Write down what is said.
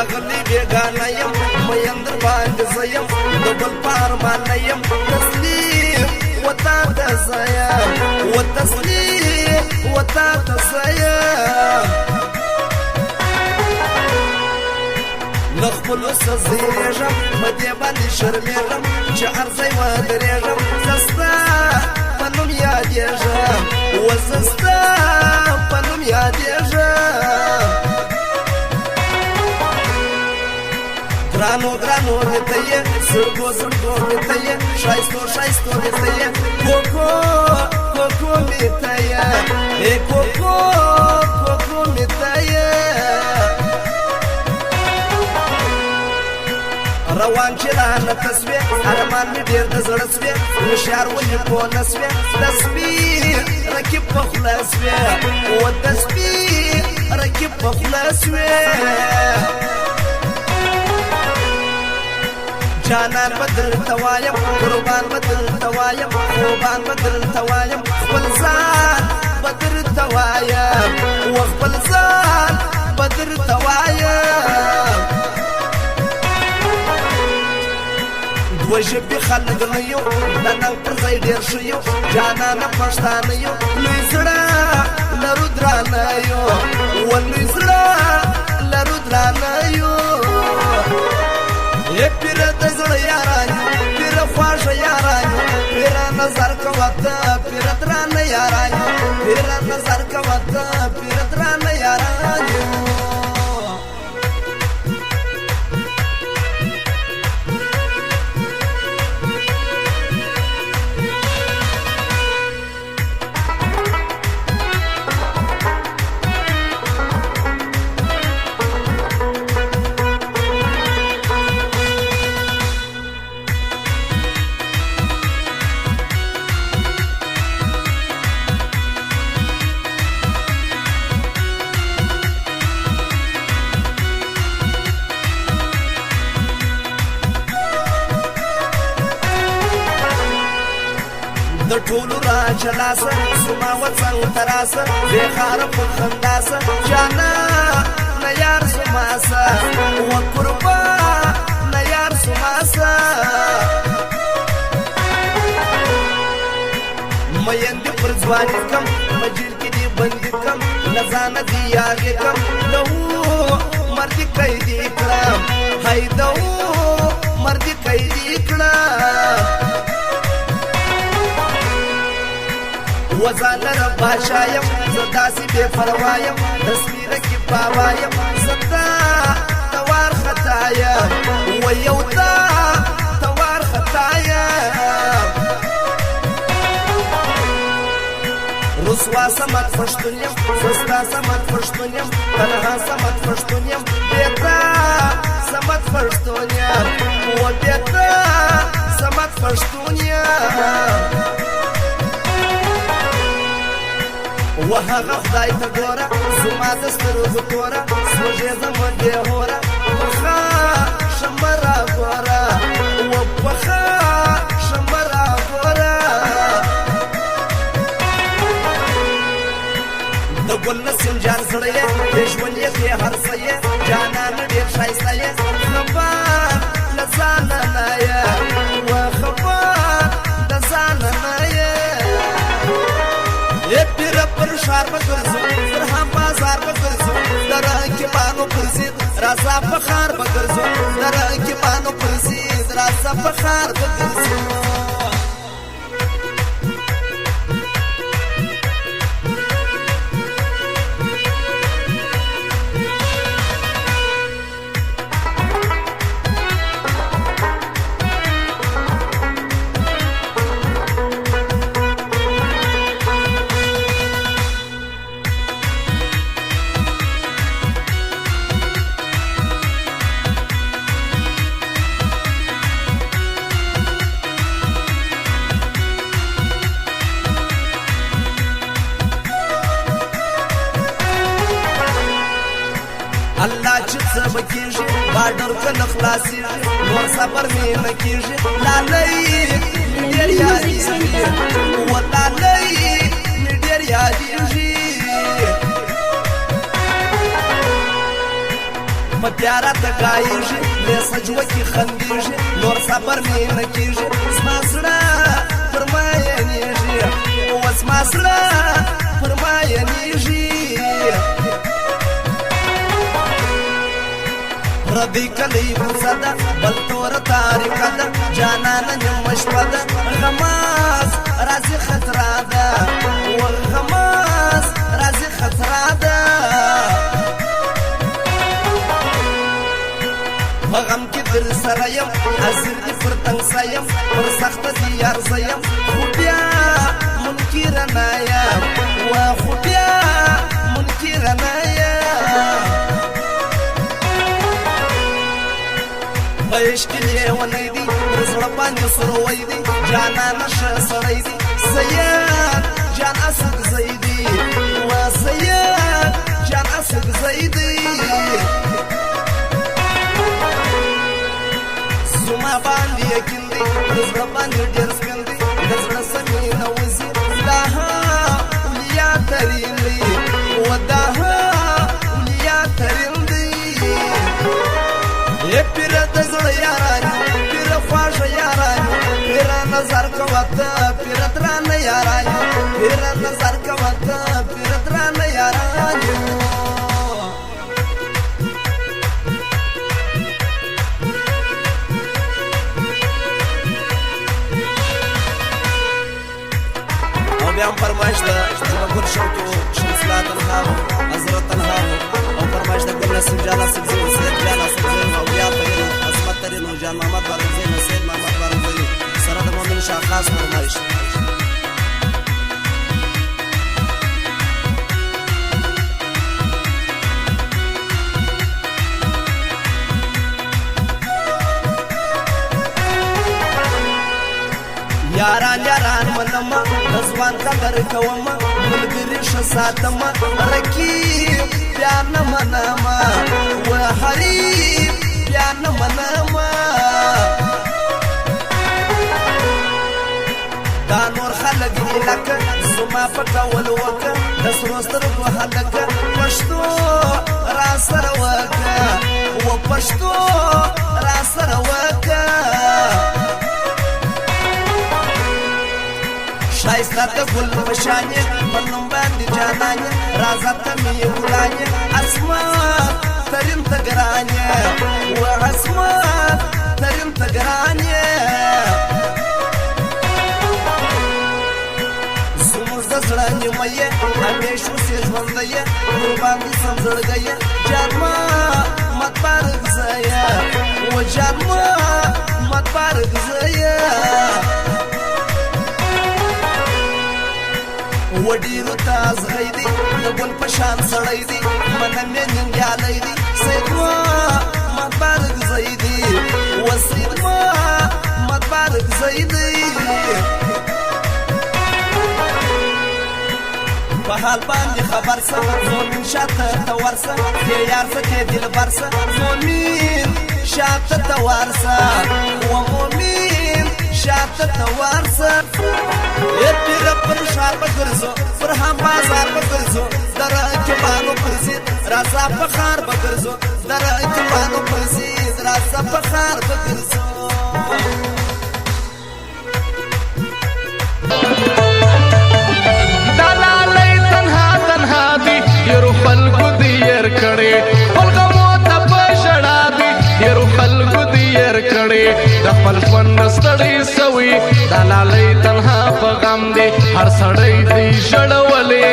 راغلی بیگانه یم مین در باندې زه یم د بل په ارمان نه یم تسلیم وتا ته زه یم و تسلیم وتا ته زه یم له خپلو څه زیږم په دې باندې شرمېږم چې هر ځای ودرېږم زه ستا په نوم یادېږم و زه ستا په نوم یادېږم ګرانو ګرانو مې ته یې زړګو زړګو مې ته یې ښایستو ښایستو مې ته یې کوکو کوکو مې ته یې ای کوکو کوکو مې ته یې روان چې رانه ته سوې ارمان مې ډېر د زړه سوې هوښیار ولې پوه نه سوې د سپي رکیب په خوله سوې و د سپي رکیب په خوله سوې جانان به درته وایم قربان به درته وایم خوبان به درته وایم خپل ځان به درته وایم و خپل ځان به درته وایم دوه ژبې خلک نه یو د ننګ پر ځای ډېر ښه یو جانانه پښتانه یو لوی زړه لرو درانه یو و لوی زړه لرو درانه یو ای پیره د زړه یاران یو پیره خواږه یاران یو پیره نظر کوه ته پیره درانه یاران یو پیره نظر کوه ته پیره درانه یاران یو د ټولو راجلاسه زما وڅنګ تراسه بېخاره په خنداسه جانا نه یار زما سه و قربا نه یار زما سه مین دې پر ځواني کم مجل کې دې بندي کم له ځانه دې یاغې کم د مردي قیدي کړم هی د مردي قیدي کړم وزان لره بادشاه یم زه داسې بې پروا یم تصویره کې بابا یم زه تا ته وارخطا یم و یو تا ته وارخطا یم رسوا سمت پښتون یم زه ستا سمت پښتون یم تنها سمت پښتون یم بې تا سمت پښتون یم و بې تا سمت پښتون یم و هغه خدای ته ګوره زما د سترګو توره سوژې زما بې هوره پخه شمه راګوره و پخه شمه راګوره د ګل نسیم جان زړه یې د ژوند یې بې هر څه یې جانانه ډېر ښایسته یې خبر له ځانه نه یې و خبر د ځانه نه یې ای پیره پر شار به ګرځو پر هم بازار به ګرځو د رقیبانو پر ضد راځه په ښار به ګرځو د رقیبانو پر ضد راځه په ښار به ګرځو الله چې څه به کېږي باډر که نه خلاصېږي نور صبر مې نه کېږي لالۍ مې ډېر یادېږي و لالۍ مې ډېر یادېږي په پیاره ته ګایږي له سجوه کې خندېږي نور صبر مې نه کېږي زما زړه پر ما یانېږي اوس زما زړه پر ما یانېږي پردی کلی کوڅه ده بل توره تاریکه ده جانانه نیمه شپه ده غماز راځي خطره ده غماز راځي خطره ده په غم کې در سره یم حاضر دي پر تنګسه یم پر سخته دي یار زه یم خو بیا منکره نه یم خو بیا منکره نه یم په عشق کې لیونی دي پر زړه باندې سروی دي جانانه ښه سړی دي سید جان اسدزی دي سید جان اسدزی دي زما باندې یقین دی پر زړه باندې ډېر سپین دی د زړه سمې نه وځي دا اولیا ترین دی دا اولیا ترین دی پیر د زړه یارانو پیر خواږه یارانو پیر نظر کوه ته پیر درانه یارانو پیر نظر کوه ته پیر درانه یارانو بیا هم فرمایش ده زمګور شوکو شمسلا تنها حضرت تنها او فرمایش ده ګل نسیم جان نسیم زین سید جان نسیم زین او بیا ترین عظمت ترین او جان محمد بارزین سید محمد بارزین سره د مؤمن شاه خاص فرمایش یاران یاران منما رضوان قدر کوما ملګری ښه ساتما رقیب بیا نه منما و حریب بیا نه منما دا نور خلک دي لکه زما په کول وکه د سرو سترګو هلکه پښتو را سره وکه و پښتو را سره وکه شایسته ته ګل په شانې په نوم باندې جانانې رازه ته مې ګلانې عصمت ترین ته ګرانې و عصمت ترین ته ګرانې زموږ د زړه نیمه یې همیش اوسې ژوندی یې قربان دې سم زړګی یې جانما متبارک زه یې و جانما متبارک زه یې و ډېرو ته ازغی دی د ګل په شان سړی دی منه مې ننګیالی دی سید محمد بارک زی دی و سید محمد بارک زی دی په حال باندې خبر سه مومن شاته ته ورسه دې یار څه کې دلبر سه مومن شاته ته ورسه و مومن شاته ته ورسه پیر پر شار بگرزو پر هم بازار بگرزو در اکبانو پرزید رازا پخار بگرزو در اکبانو پرزید رازا پخار بگرزو دلالی تنها تنها دی دیرو خلقو دیر کڑی خلقو موتا پشڑا دی دیرو خلقو دیر کڑی دخل فن ستڑی سوی دلالی تنها پا غم دی هر سڑی دی شڑولی